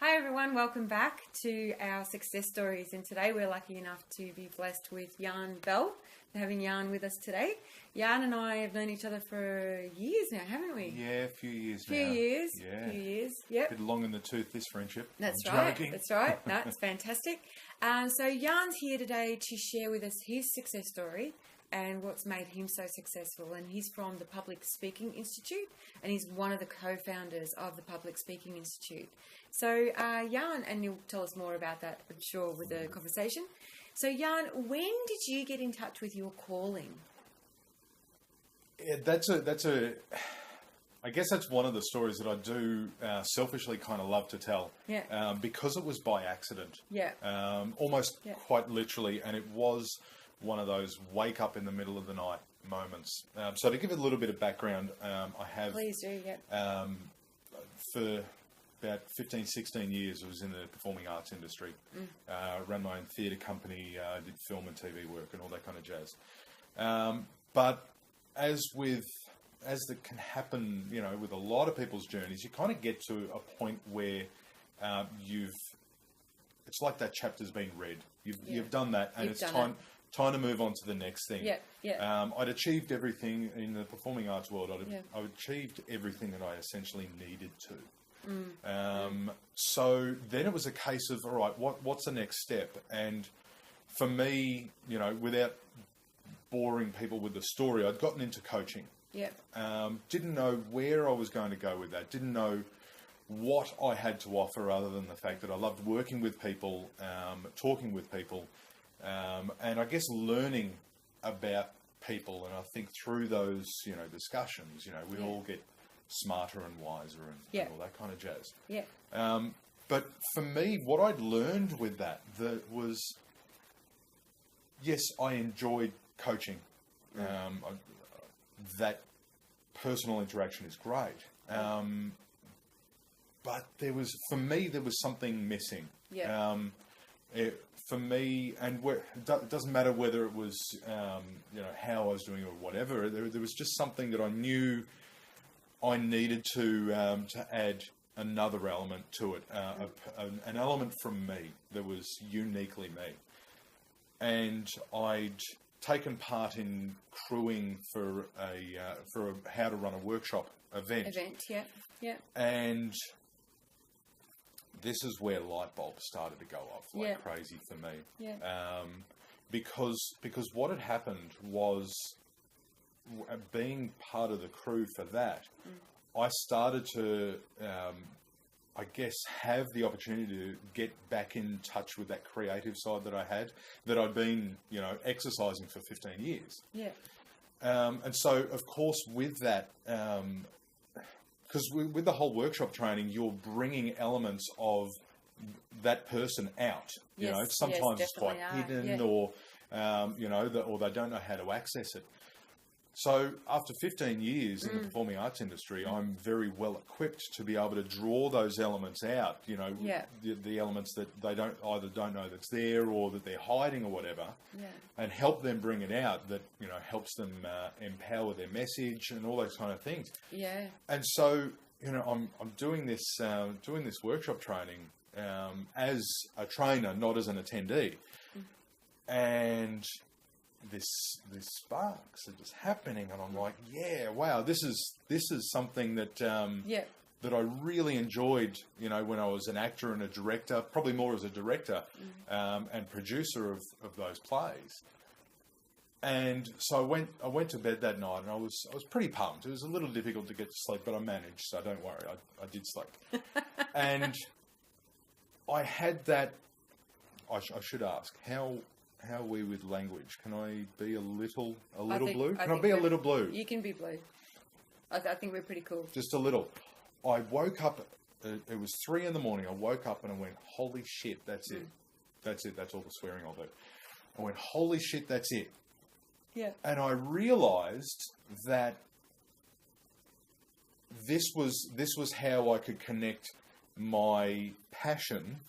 Hi everyone, welcome back to our success stories, and today we're lucky enough to be blessed with Youarn Bell, having Youarn with us today. Youarn and I have known each other for years now, haven't we? Yeah, a few years now. Few years, yep. A bit long in the tooth, this friendship. That's I'm right, joking. that's right. No, it's fantastic. So Youarn's here today to share with us his success story and what's made him so successful. And he's from the Public Speaking Institute, and he's one of the co-founders of the Public Speaking Institute. So Youarn, and you'll tell us more about that, I'm sure, with the conversation. So Youarn, when did you get in touch with your calling? Yeah, I guess that's one of the stories that I do selfishly kind of love to tell. Yeah. Because it was by accident. Yeah. Almost quite literally, and it was one of those wake up in the middle of the night moments. So to give it a little bit of background, I have... Please do, yeah. For about 15, 16 years, I was in the performing arts industry. Ran my own theatre company, did film and TV work and all that kind of jazz. But as that can happen, you know, with a lot of people's journeys, you kind of get to a point where it's like that chapter's been read. You've done that, and it's time to move on to the next thing. I'd achieved everything in the performing arts world. I'd achieved everything that I essentially needed to. So then it was a case of, all right, what's the next step? And for me, you know, without boring people with the story, I'd gotten into coaching. Didn't know where I was going to go with that. Didn't know what I had to offer other than the fact that I loved working with people, talking with people, and I guess learning about people. And I think through those, you know, discussions, you know, we all get smarter and wiser and all that kind of jazz. But for me, what I'd learned with that was, yes, I enjoyed coaching. That personal interaction is great. But for me, there was something missing. For me, and it doesn't matter whether it was, you know, how I was doing or whatever. There was just something that I knew I needed to add another element to it, an element from me that was uniquely me. And I'd taken part in crewing for a how to run a workshop event. And this is where Lightbulbs started to go off like crazy for me. Because what had happened was, being part of the crew for that, I started to, I guess, have the opportunity to get back in touch with that creative side that I'd been, you know, exercising for 15 years. And so, of course, with that, because with the whole workshop training, you're bringing elements of that person out. You know, sometimes it's quite hidden, or you know, or they don't know how to access it. So after 15 years in the performing arts industry, I'm very well equipped to be able to draw those elements out, you know, the elements that they don't know that's there, or that they're hiding or whatever, and help them bring it out, that, you know, helps them empower their message and all those kind of things. And so, you know, I'm doing this workshop training as a trainer, not as an attendee. And this sparks are just happening, and I'm like, wow, this is something that that I really enjoyed, you know, when I was an actor and a director, probably more as a director and producer of those plays. And so I went to bed that night, and I was pretty pumped. It was a little difficult to get to sleep, but I managed, so don't worry, I did sleep. And I had that. I should ask, how are we with language? Can I be a little blue? Can I be a little blue? You can be blue. I think we're pretty cool. Just a little. I woke up, it was 3 a.m. I woke up and I went, holy shit, that's it. That's it. That's all the swearing I'll do. I went, holy shit, that's it. And I realised that this was how I could connect my passion,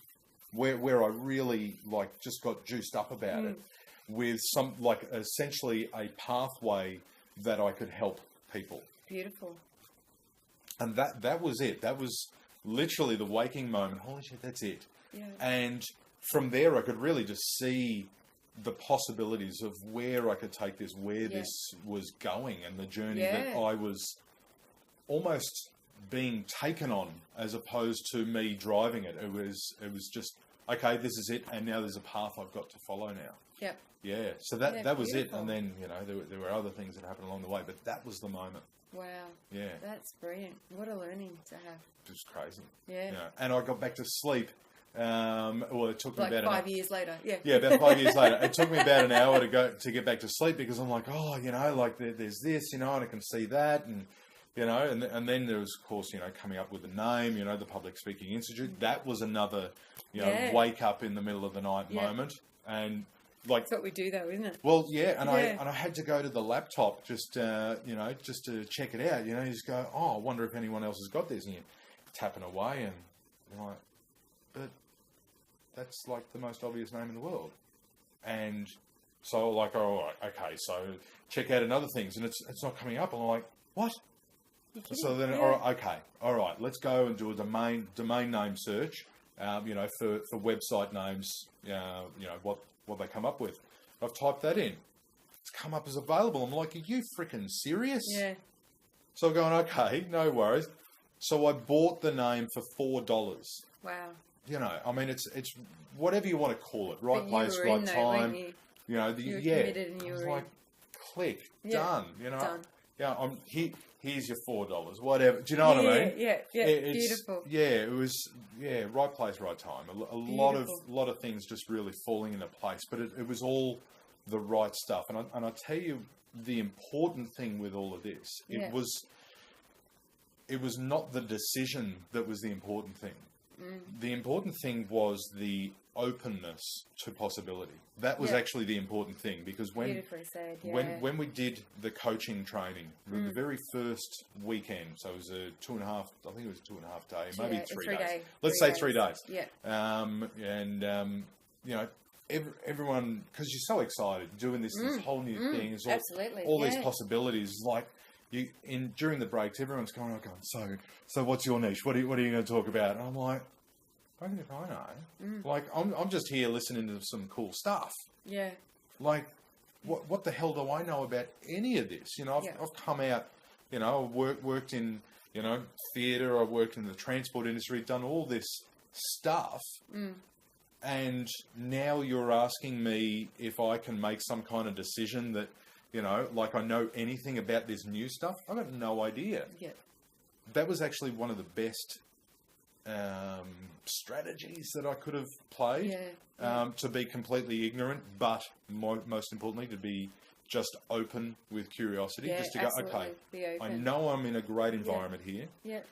where I really just got juiced up about it, with some, essentially a pathway that I could help people. Beautiful. And that was it. That was literally the waking moment. Holy shit, that's it. Yeah. And from there, I could really just see the possibilities of where I could take this, where this was going, and the journey that I was almost being taken on, as opposed to me driving it. It was just, okay, this is it, and now there's a path I've got to follow now. Yep. Yeah. So that was it, and then there were other things that happened along the way, but that was the moment. Wow. Yeah. That's brilliant. What a learning to have. Just crazy. Yeah. And I got back to sleep. Well, it took me about 5 years later. Yeah. Yeah, about 5 years later. It took me about an hour to get back to sleep, because I'm like, oh, like there's this, and I can see that, and and then there was, of course, coming up with the name, the Public Speaking Institute. That was another, wake up in the middle of the night moment, and like, that's what we do, though, isn't it? Well, yeah, and I had to go to the laptop just to check it out. You just go, oh, I wonder if anyone else has got this, and you're tapping away, and you're like, but that's like the most obvious name in the world. And so like, oh, okay, so check out another things, and it's not coming up. And I'm like, what? So then, all right, let's go and do a domain name search, for website names, what they come up with. I've typed that in. It's come up as available. I'm like, are you freaking serious? Yeah. So I'm going, okay, no worries. So I bought the name for $4. Wow. I mean, it's whatever you want to call it. Right place, right time. You were committed, and you were like, click, done. Done. Yeah, here's your $4. Whatever. Do you know what I mean? Yeah. Beautiful. It was right place, right time. A lot of things just really falling into place, but it was all the right stuff. And I tell you, the important thing with all of this, it was not the decision that was the important thing. The important thing was the openness to possibility. That was actually the important thing, because when we did the coaching training, the very first weekend, so it was a 2.5, I think it was a 2.5 day, maybe 3 days. Let's say 3 days. Yeah. Everyone, because you're so excited doing this whole new thing, all these possibilities, like. During the breaks, everyone's going, so what's your niche? What are you going to talk about? And I'm like, I don't know. Like, I'm just here listening to some cool stuff. Yeah. Like, what the hell do I know about any of this? I've come out, worked in, theatre, I've worked in the transport industry, done all this stuff. And now you're asking me if I can make some kind of decision that, like I know anything about this new stuff. I've got no idea. Yeah. That was actually one of the best strategies that I could have played. To be completely ignorant, but most importantly, to be just open with curiosity. Just to go, okay, I know I'm in a great environment here. Yeah.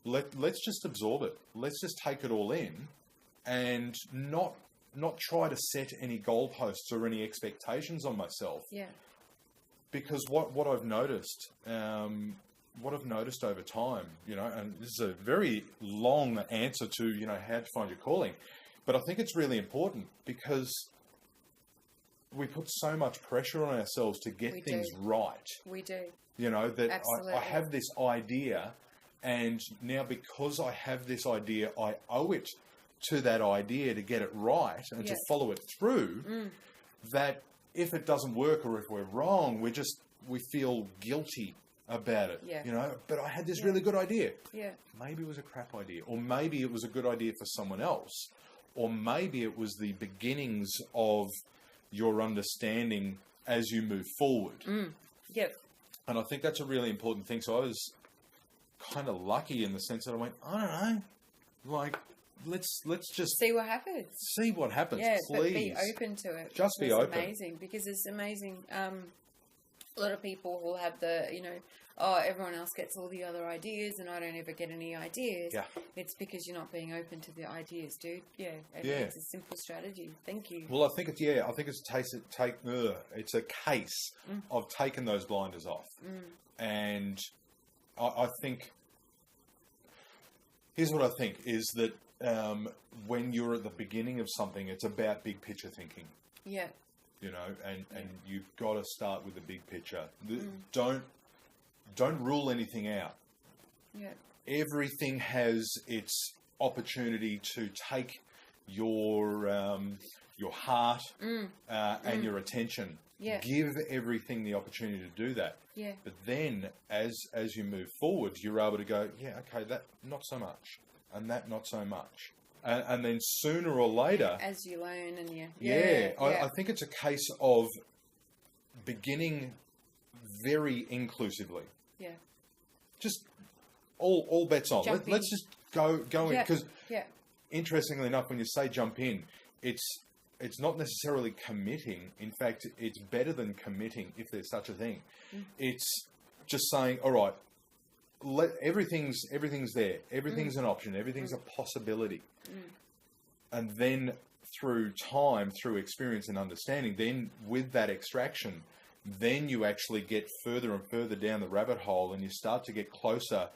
Let's just absorb it. Let's just take it all in, and not try to set any goalposts or any expectations on myself. Yeah. Because what I've noticed, over time, and this is a very long answer to, how to find your calling, but I think it's really important, because we put so much pressure on ourselves to get things right. We do. That I have this idea, and now because I have this idea, I owe it to that idea to get it right and to follow it through, that if it doesn't work or if we're wrong, we feel guilty about it, but I had this really good idea. Yeah. Maybe it was a crap idea, or maybe it was a good idea for someone else, or maybe it was the beginnings of your understanding as you move forward. Yep. And I think that's a really important thing. So I was kind of lucky in the sense that I went, I don't know, like, let's just see what happens. See what happens, yeah, please. But be open to it. Just be open. It's amazing, because it's amazing. A lot of people will have the, everyone else gets all the other ideas and I don't ever get any ideas. Yeah. It's because you're not being open to the ideas, dude. Yeah. It's a simple strategy. Thank you. Well, I think it's a case of taking those blinders off. And I think, here's what I think is that, when you're at the beginning of something, it's about big picture thinking. Yeah. And you've got to start with the big picture. Don't rule anything out. Yeah. everything has its opportunity to take your heart and your attention. Yeah. Give everything the opportunity to do that. Yeah. But then, as you move forward, you're able to go, yeah, okay, that not so much, and that not so much, and then sooner or later, as you learn and I think it's a case of beginning very inclusively. Yeah. Just all bets on. Let's just go in, because interestingly enough, when you say jump in, it's not necessarily committing. In fact, it's better than committing, if there's such a thing. It's just saying, all right, everything's there. Everything's an option. Everything's a possibility. And then through time, through experience and understanding, then with that extraction, then you actually get further and further down the rabbit hole, and you start to get closer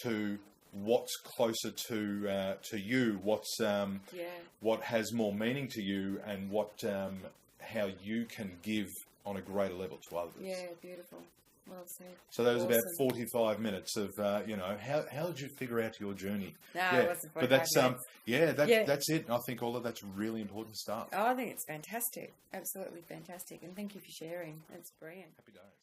to what's closer to you, what's what has more meaning to you, and what how you can give on a greater level to others. Yeah, beautiful. Well said. So that was about 45 minutes of how did you figure out your journey? No, it wasn't 45 but that's minutes. That's it. I think all of that's really important stuff. Oh, I think it's fantastic. Absolutely fantastic. And thank you for sharing. That's brilliant. Happy days.